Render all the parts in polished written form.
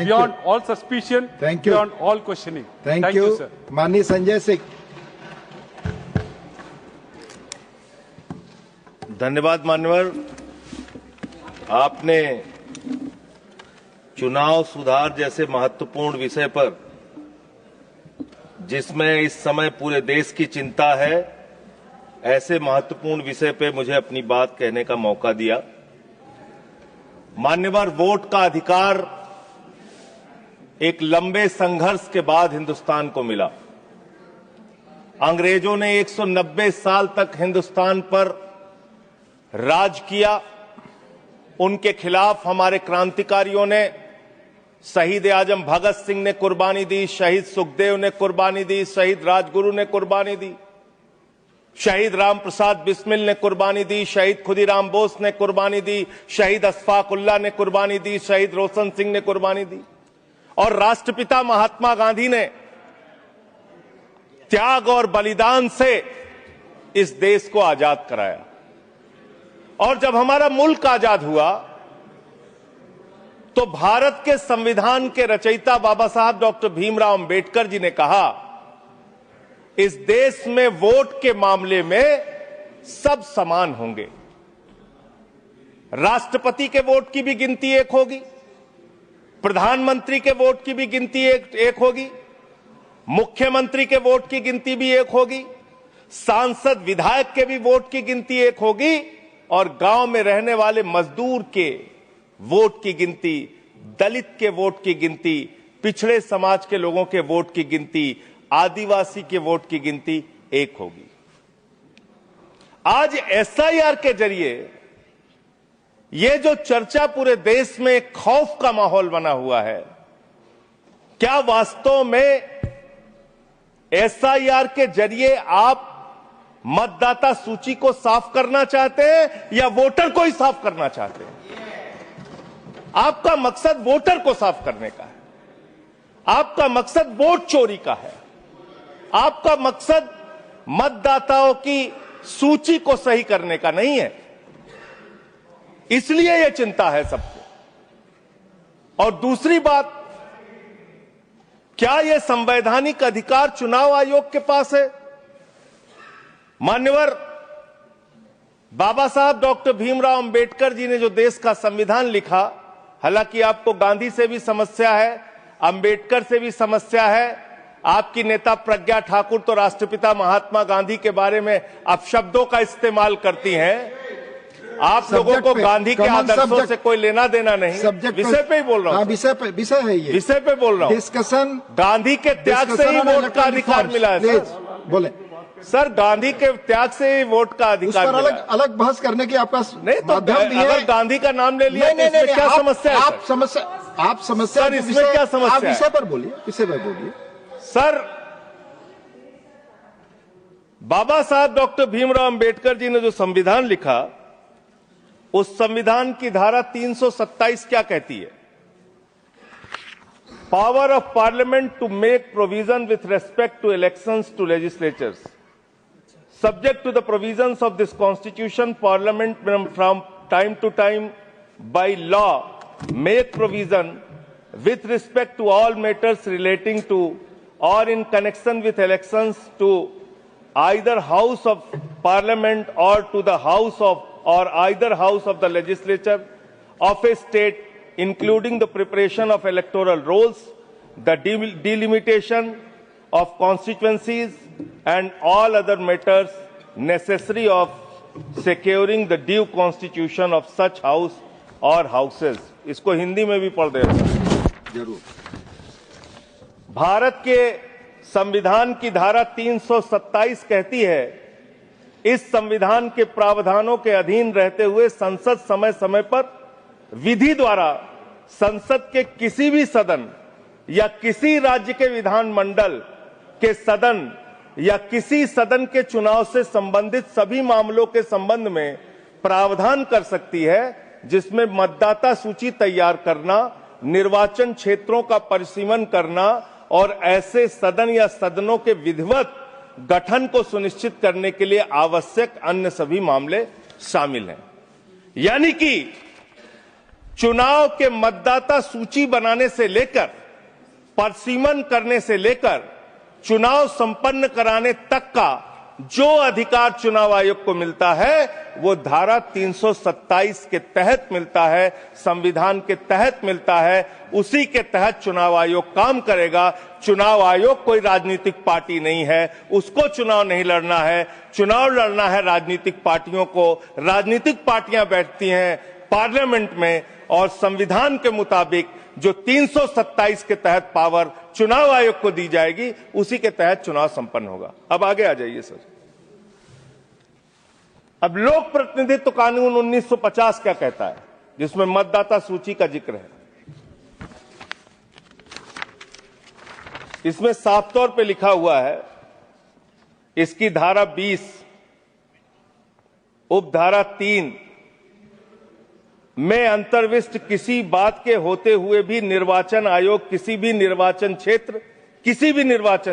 beyond all suspicion, Thank you. beyond all questioning. Thank you, sir. माननीय संजय सिंह। धन्यवाद मान्यवर। आपने चुनाव सुधार जैसे महत्वपूर्ण विषय पर, जिसमें इस समय पूरे देश की चिंता है, ऐसे महत्वपूर्ण विषय पे मुझे अपनी बात कहने का मौका दिया। मान्यवर, वोट का अधिकार एक लंबे संघर्ष के बाद हिंदुस्तान को मिला। अंग्रेजों ने 190 साल तक हिंदुस्तान पर राज किया। उनके खिलाफ हमारे क्रांतिकारियों ने, शहीद आजम भगत सिंह ने कुर्बानी दी, शहीद सुखदेव ने कुर्बानी दी, शहीद राजगुरु ने कुर्बानी दी, शहीद राम प्रसाद बिस्मिल ने कुर्बानी दी, शहीद खुदीराम बोस ने कुर्बानी दी, शहीद अशफाक उल्लाह ने कुर्बानी दी, शहीद रोशन सिंह ने कुर्बानी दी, और राष्ट्रपिता महात्मा गांधी ने त्याग और बलिदान से इस देश को आजाद कराया। और जब हमारा मुल्क आजाद हुआ तो भारत के संविधान के रचयिता बाबा साहब डॉक्टर भीमराव अंबेडकर जी ने कहा, इस देश में वोट के मामले में सब समान होंगे। राष्ट्रपति के वोट की भी गिनती एक होगी, प्रधानमंत्री के वोट की भी गिनती एक होगी, मुख्यमंत्री के वोट की गिनती भी एक होगी, सांसद विधायक के भी वोट की गिनती एक होगी, और गांव में रहने वाले मजदूर के वोट की गिनती, दलित के वोट की गिनती, पिछड़े समाज के लोगों के वोट की गिनती, आदिवासी के वोट की गिनती एक होगी। आज एसआईआर के जरिए ये जो चर्चा पूरे देश में एक खौफ का माहौल बना हुआ है, क्या वास्तव में एसआईआर के जरिए आप मतदाता सूची को साफ करना चाहते हैं या वोटर को ही साफ करना चाहते हैं? आपका मकसद वोटर को साफ करने का है, आपका मकसद वोट चोरी का है, आपका मकसद मतदाताओं की सूची को सही करने का नहीं है। इसलिए यह चिंता है सबको। और दूसरी बात, क्या यह संवैधानिक अधिकार चुनाव आयोग के पास है? मान्यवर, बाबा साहब डॉक्टर भीमराव अंबेडकर जी ने जो देश का संविधान लिखा, हालांकि आपको गांधी से भी समस्या है, अंबेडकर से भी समस्या है, आपकी नेता प्रज्ञा ठाकुर तो राष्ट्रपिता महात्मा गांधी के बारे में अपशब्दों का इस्तेमाल करती हैं। आप लोगों को गांधी के आदर्शों से कोई लेना देना नहीं। विषय पे ही बोल रहा हूं। विषय है ये, विषय पे बोल रहा हूं। डिस्कशन, गांधी के त्याग से ही वोट का अधिकार मिला है सर। बोले सर, गांधी के त्याग से ही वोट का अधिकार मिला। अलग अलग बहस करने की आपका नहीं तो अगर गांधी का नाम ले लिया तो इसमें क्या समस्या है? आप समस्या सर, इसमें क्या समस्या है? विषय पर बोलिए, विषय पर बोलिए सर। बाबा साहब डॉक्टर भीमराव अंबेडकर जी ने जो संविधान लिखा, उस संविधान की धारा 327 क्या कहती है? Power of parliament to make provision with respect to elections to legislatures subject to the provisions of this constitution, parliament from time to time by law make provision with respect to all matters relating to or in connection with elections to either house of parliament or to the house of or either house of the legislature of a state, including the preparation of electoral rolls, the delimitation of constituencies and all other matters necessary of securing the due constitution of such house or houses। इसको हिंदी में भी पढ़ दे रहा हूं। जरूर। भारत के संविधान की धारा 327 कहती है, इस संविधान के प्रावधानों के अधीन रहते हुए संसद समय समय पर विधि द्वारा संसद के किसी भी सदन या किसी राज्य के विधानमंडल के सदन या किसी सदन के चुनाव से संबंधित सभी मामलों के संबंध में प्रावधान कर सकती है, जिसमें मतदाता सूची तैयार करना, निर्वाचन क्षेत्रों का परिसीमन करना और ऐसे सदन या सदनों के विधिवत गठन को सुनिश्चित करने के लिए आवश्यक अन्य सभी मामले शामिल हैं। यानी कि चुनाव के मतदाता सूची बनाने से लेकर, परिसीमन करने से लेकर, चुनाव संपन्न कराने तक का जो अधिकार चुनाव आयोग को मिलता है वो धारा 327 के तहत मिलता है, संविधान के तहत मिलता है। उसी के तहत चुनाव आयोग काम करेगा। चुनाव आयोग कोई राजनीतिक पार्टी नहीं है, उसको चुनाव नहीं लड़ना है। चुनाव लड़ना है राजनीतिक पार्टियों को। राजनीतिक पार्टियां बैठती हैं पार्लियामेंट में और संविधान के मुताबिक जो 327 के तहत पावर चुनाव आयोग को दी जाएगी, उसी के तहत चुनाव संपन्न होगा। अब आगे आ जाइए सर। अब लोक प्रतिनिधित्व कानून 1950 क्या कहता है, जिसमें मतदाता सूची का जिक्र है। इसमें साफ तौर पे लिखा हुआ है, इसकी धारा 20 उपधारा 3 में अंतर्विष्ट किसी बात के होते हुए भी निर्वाचन आयोग किसी भी निर्वाचन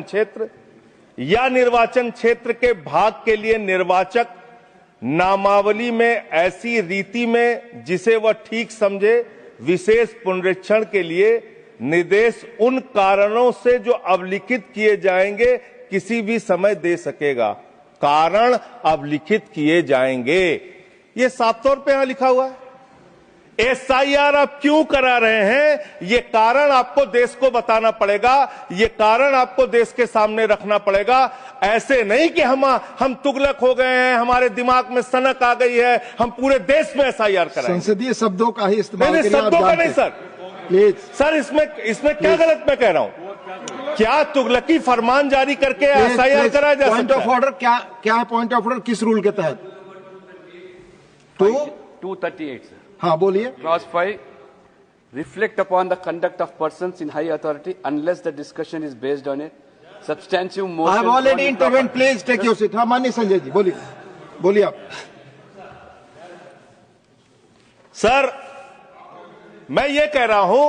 क्षेत्र या निर्वाचन क्षेत्र के भाग के लिए निर्वाचक नामावली में ऐसी रीति में जिसे वह ठीक समझे विशेष पुनरीक्षण के लिए निर्देश उन कारणों से जो अवलिखित किए जाएंगे किसी भी समय दे सकेगा। कारण अवलिखित किए जाएंगे, ये साफ तौर पे यहां लिखा हुआ है। एसआईआर आप क्यों करा रहे हैं, ये कारण आपको देश को बताना पड़ेगा, ये कारण आपको देश के सामने रखना पड़ेगा। ऐसे नहीं कि हम तुगलक हो गए हैं, हमारे दिमाग में सनक आ गई है, हम पूरे देश में एसआईआर कराएं। संसदीय शब्दों का ही इस्तेमाल नहीं, शब्दों का नहीं सर। प्लीज सर, इसमें क्या गलत मैं कह रहा हूं? क्या तुगलकी फरमान जारी करके एसआईआर कराया जा सकता है? पॉइंट ऑफ ऑर्डर क्या है? पॉइंट ऑफ ऑर्डर किस रूल के तहत? 238 सर। हाँ बोलिए। Clause 5, reflect upon the conduct of persons in high authority unless the discussion is based on a substantive motion. I have already intervened. Please take your seat. हाँ माननीय संजय जी बोलिए आप। Sir, मैं ये कह रहा हूं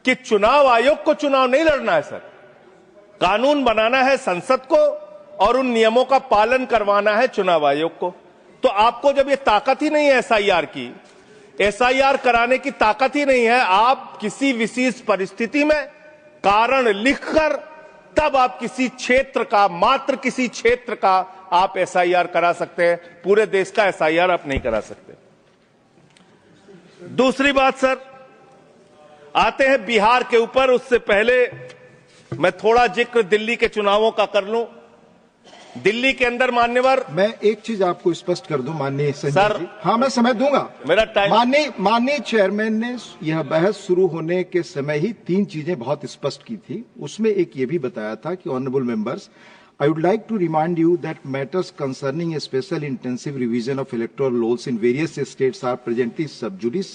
कि चुनाव आयोग को चुनाव नहीं लड़ना है सर, कानून बनाना है संसद को और उन नियमों का पालन करवाना है चुनाव आयोग को। तो आपको जब ये ताकत ही नहीं है एसआईआर की, एसआईआर कराने की ताकत ही नहीं है, आप किसी विशेष परिस्थिति में कारण लिखकर तब आप किसी क्षेत्र का, मात्र किसी क्षेत्र का आप एसआईआर करा सकते हैं, पूरे देश का एसआईआर आप नहीं करा सकते। दूसरी बात सर, आते हैं बिहार के ऊपर। उससे पहले मैं थोड़ा जिक्र दिल्ली के चुनावों का कर लूं। दिल्ली के अंदर मान्यवर, मैं एक चीज आपको स्पष्ट कर दूं माननीय संजय जी। हाँ मैं समय दूंगा। मेरा टाइम। माननीय चेयरमैन ने यह बहस शुरू होने के समय ही 3 चीजें बहुत स्पष्ट की थी। उसमें एक ये भी बताया था कि honourable members, I would like to remind you that matters concerning a special intensive revision of electoral laws in various states are presently sub judice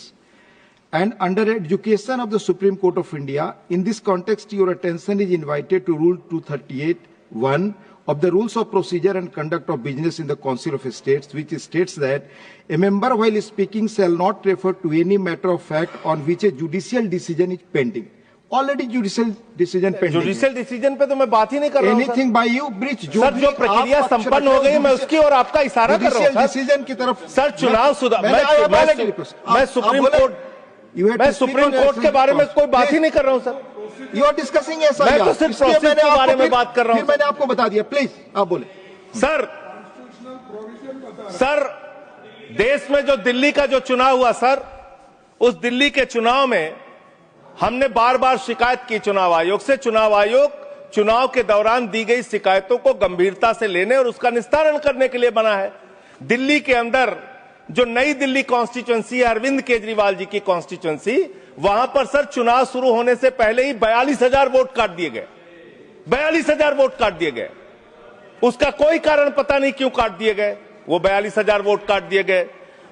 and under education of the Supreme Court of India. In this context, your attention is invited to Rule 238(1) of the Rules of Procedure and Conduct of Business in the Council of States, which states that a member while speaking shall not refer to any matter of fact on which a judicial decision is pending. Already judicial decision pending. Judicial decision पे तो मैं बात ही नहीं कर रहा हूं। Anything by you breach, sir जो प्रक्रिया संपन्न हो गई मैं उसकी और आपका इशारा कर रहा हूं डिसीजन की तरफ। सर चुनाव सुधार, मैं सुप्रीम कोर्ट के बारे में कोई बात ही नहीं कर रहा हूं सर। यू आर डिस्कसिंग ऐसा, मैं तो सिर्फ प्रोसेस के बारे में बात कर रहा हूं। मैंने आपको बता दिया, प्लीज आप बोले। सर देश में जो दिल्ली का जो चुनाव हुआ सर, उस दिल्ली के चुनाव में हमने बार बार शिकायत की चुनाव आयोग से। चुनाव आयोग चुनाव के दौरान दी गई शिकायतों को गंभीरता से लेने और उसका निस्तारण करने के लिए बना है। दिल्ली के अंदर जो नई दिल्ली कॉन्स्टिट्यूएंसी है, अरविंद केजरीवाल जी की कॉन्स्टिट्यूएंसी, वहां पर सर चुनाव शुरू होने से पहले ही 42,000 वोट काट दिए गए। 42,000 वोट काट दिए गए। उसका कोई कारण पता नहीं क्यों काट दिए गए, वो 42,000 वोट काट दिए गए।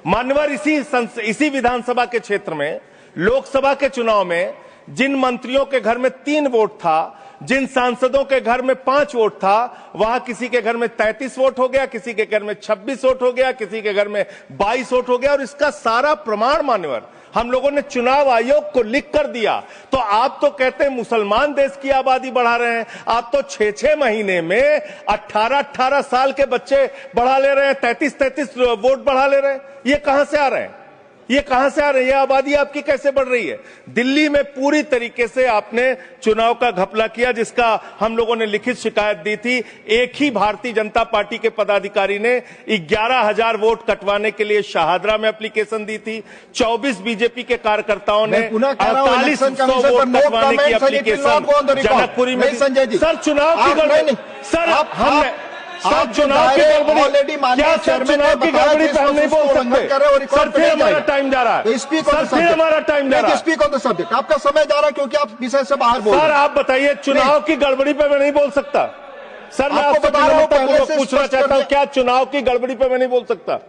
मान्यवर, इसी विधानसभा के क्षेत्र में लोकसभा के चुनाव में जिन मंत्रियों के घर में 3 वोट था, जिन सांसदों के घर में 5 वोट था, वहां किसी के घर में 33 वोट हो गया, किसी के घर में 26 वोट हो गया, किसी के घर में 22 वोट हो गया। और इसका सारा प्रमाण मान्यवर हम लोगों ने चुनाव आयोग को लिख कर दिया। तो आप तो कहते हैं मुसलमान देश की आबादी बढ़ा रहे हैं, आप तो 6-6 महीने में 18-18 साल के बच्चे बढ़ा ले रहे हैं, 33-33 वोट बढ़ा ले रहे हैं। ये कहां से आ रहे हैं? ये कहां से आ रही है? आबादी आपकी कैसे बढ़ रही है? दिल्ली में पूरी तरीके से आपने चुनाव का घपला किया, जिसका हम लोगों ने लिखित शिकायत दी थी। एक ही भारतीय जनता पार्टी के पदाधिकारी ने 11,000 वोट कटवाने के लिए शाहदरा में एप्लीकेशन दी थी। 24 बीजेपी के कार्यकर्ताओं ने 4800 वोट कटवाने की एप्लीकेशन जनकपुरी में। सर चुनाव की गड़बड़ी, सर हमने सर चुनाव की गड़बड़ी, क्या सर चुनाव की गड़बड़ी पे हम नहीं बोल सकते? सर फिर हमारा टाइम जा रहा है, सर फिर हमारा टाइम जा रहा है। स्पीक ऑन द सब्जेक्ट, आपका समय जा रहा है क्योंकि आप विषय से बाहर बोल रहे हैं। सर आप बताइए, चुनाव की गड़बड़ी पे मैं नहीं बोल सकता। सर मैं आपसे पूछना चाहता हूं, क्या चुनाव की गड़बड़ी पे मैं नहीं बोल सकता?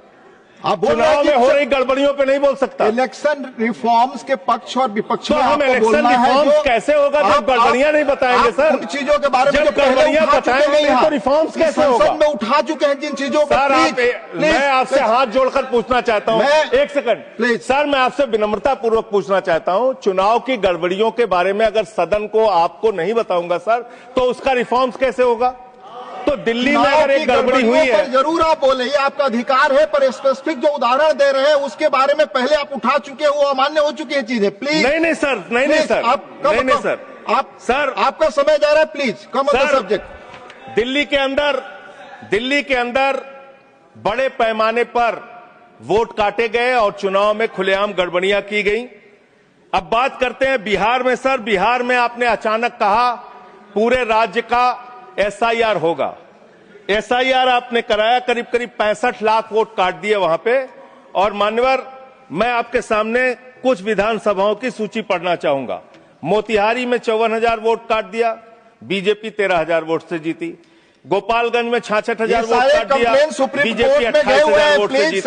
आप चुनाव में हो रही गड़बड़ियों पे नहीं बोल सकता। इलेक्शन रिफॉर्म्स के पक्ष और विपक्ष में हम इलेक्शन रिफॉर्म्स कैसे होगा जब गड़बड़ियां नहीं बताएंगे? सर उन चीजों के बारे में जब गड़बड़ियां बताएंगे नहीं तो रिफॉर्म्स कैसे होगा? संसद में उठा चुके हैं जिन चीजों को। सर मैं आपसे हाथ जोड़कर पूछना चाहता हूं, एक सेकंड प्लीज। सर मैं आपसे विनम्रता पूर्वक पूछना चाहता हूं, चुनाव की गड़बड़ियों के बारे में अगर सदन को आपको नहीं बताऊंगा सर, तो उसका रिफॉर्म्स कैसे होगा? तो दिल्ली में अगर एक गड़बड़ी हुई है, जरूर आप बोले, ये आपका अधिकार है, पर स्पेसिफिक जो उदाहरण दे रहे हैं उसके बारे में पहले आप उठा चुके हो, अमान्य हो चुकी है चीजें। प्लीज नहीं सर, नहीं सर, नहीं सर, सर आपका समय जा रहा है। Please come on the subject. Delhi के अंदर बड़े पैमाने पर वोट काटे गए और चुनाव में खुलेआम गड़बड़ियां की गई। अब बात करते हैं बिहार में। सर बिहार में आपने अचानक कहा पूरे राज्य का SIR होगा। SIR आपने कराया, करीब 65 लाख वोट काट दिए वहां पे। और मान्यवर, मैं आपके सामने कुछ विधानसभाओं की सूची पढ़ना चाहूंगा। मोतिहारी में 54,000 वोट काट दिया, बीजेपी 13,000 वोट से जीती। गोपालगंज में 66,000 वोट काट दिया, बीजेपी 28,000 वोट से जीती।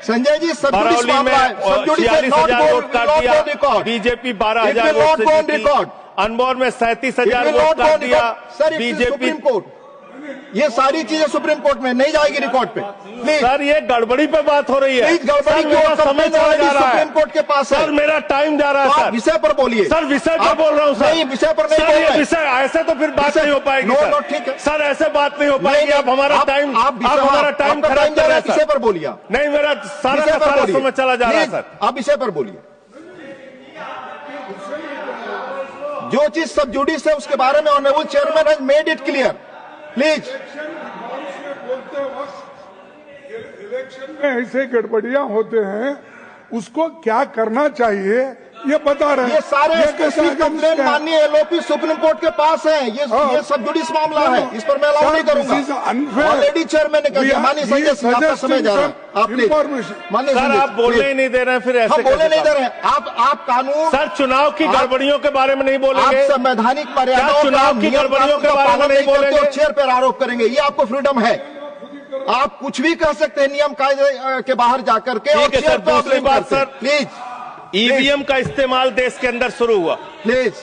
संजय जी बरौली में 46,000 वोट काट दिया, बीजेपी 12,000 वोट से जीती। अनमोल में 37,000 वोट काट दिया, बीजेपी। ये सारी चीजें सुप्रीम कोर्ट में नहीं जाएगी रिकॉर्ड पे। सर ये गड़बड़ी पे बात हो रही है। गड़बड़ी मेरा समय चला जा रहा है, सुप्रीम कोर्ट के पास सर मेरा टाइम जा रहा है। सर विषय पर बोलिए। सर विषय पर बोल रहा हूँ सर। नहीं, विषय पर नहीं बोल रहे। विषय ऐसे तो फिर बात नहीं हो पाएगी सर। सर ऐसे बात नहीं हो पाएगी। आप हमारा टाइम खराब कर रहे हैं। विषय पर बोलिए। नहीं, मेरा सारा समय चला जा रहा है सर। आप विषय पर बोलिए। जो चीज सब जुडिस है उसके बारे में honourable chairman has made it clear. Please. Election में ऐसे गड़बड़ियां होते हैं, उसको क्या करना चाहिए ये बता रहे हैं। ये सारे कंप्लेन माननीय LOP सुप्रीम कोर्ट के पास है। ये सब जुडिस मामला है, इस पर मैं अलाउ नहीं करूंगा। ऑलरेडी चेयरमैन ने कह दिया। माननीय संजय सिंह, आपका समय जा रहा है। आप प्लीज। सर आप बोलने ही नहीं दे रहे हैं, फिर ऐसे बोलने नहीं दे रहे हैं। आप कानून, सर चुनाव की गड़बड़ियों के बारे में नहीं बोलेंगे? आप संवैधानिक मर्यादाओं, चुनाव की गड़बड़ियों के बारे में नहीं बोलेंगे? चेयर पर आरोप करेंगे, ये आपको फ्रीडम है। आप कुछ भी कह सकते हैं नियम कायदे के बाहर जाकर के। ठीक है सर, दूसरी बात सर, प्लीज। EVM का इस्तेमाल देश के अंदर शुरू हुआ, प्लीज।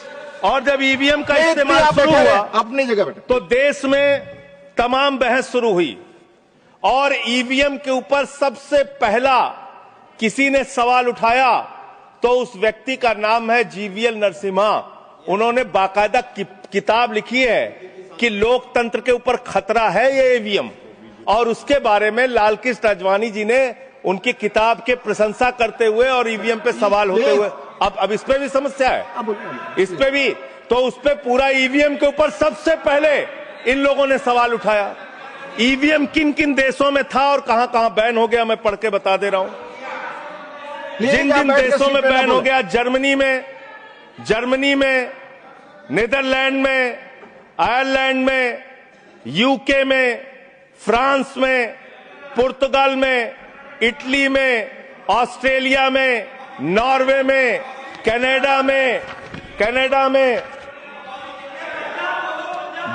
और जब EVM का इस्तेमाल शुरू हुआ अपनी जगह बैठे, तो देश में तमाम बहस शुरू हुई। और EVM के ऊपर सबसे पहला किसी ने सवाल उठाया तो उस व्यक्ति का नाम है GVL नरसिम्हा। उन्होंने बाकायदा किताब लिखी है कि लोकतंत्र के ऊपर खतरा है ये EVM, और उसके बारे में लाल कृष्ण आडवाणी जी ने उनकी किताब के प्रशंसा करते हुए और EVM पे सवाल होते हुए, अब इस पे भी समस्या है, इस पे भी। तो उस पे पूरा EVM के ऊपर सबसे पहले इन लोगों ने सवाल उठाया। EVM किन किन देशों में था और कहां कहां बैन हो गया, मैं पढ़ के बता दे रहा हूं। जिन जिन देशों में बैन हो गया, जर्मनी में, नीदरलैंड में, आयरलैंड में, UK में, फ्रांस में, पुर्तगाल में, इटली में, ऑस्ट्रेलिया में, नॉर्वे में, कनाडा में,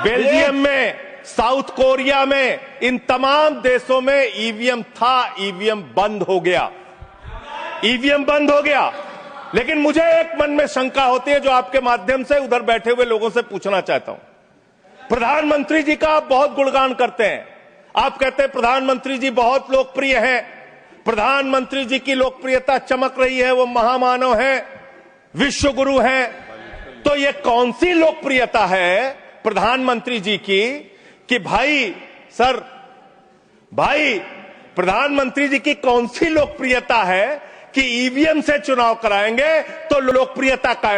बेल्जियम में, साउथ कोरिया में, इन तमाम देशों में EVM था। EVM बंद हो गया, EVM बंद हो गया। लेकिन मुझे एक मन में शंका होती है जो आपके माध्यम से उधर बैठे हुए लोगों से पूछना चाहता हूं। प्रधानमंत्री जी का आप बहुत गुणगान करते हैं, आप कहते हैं प्रधानमंत्री जी बहुत लोकप्रिय हैं, प्रधानमंत्री जी की लोकप्रियता चमक रही है, वो महामानव हैं, विश्व गुरु हैं। तो ये कौन सी लोकप्रियता है प्रधानमंत्री जी की कि भाई प्रधानमंत्री जी की कौन सी लोकप्रियता है कि ईवीएम से चुनाव कराएंगे तो लोकप्रियता कायम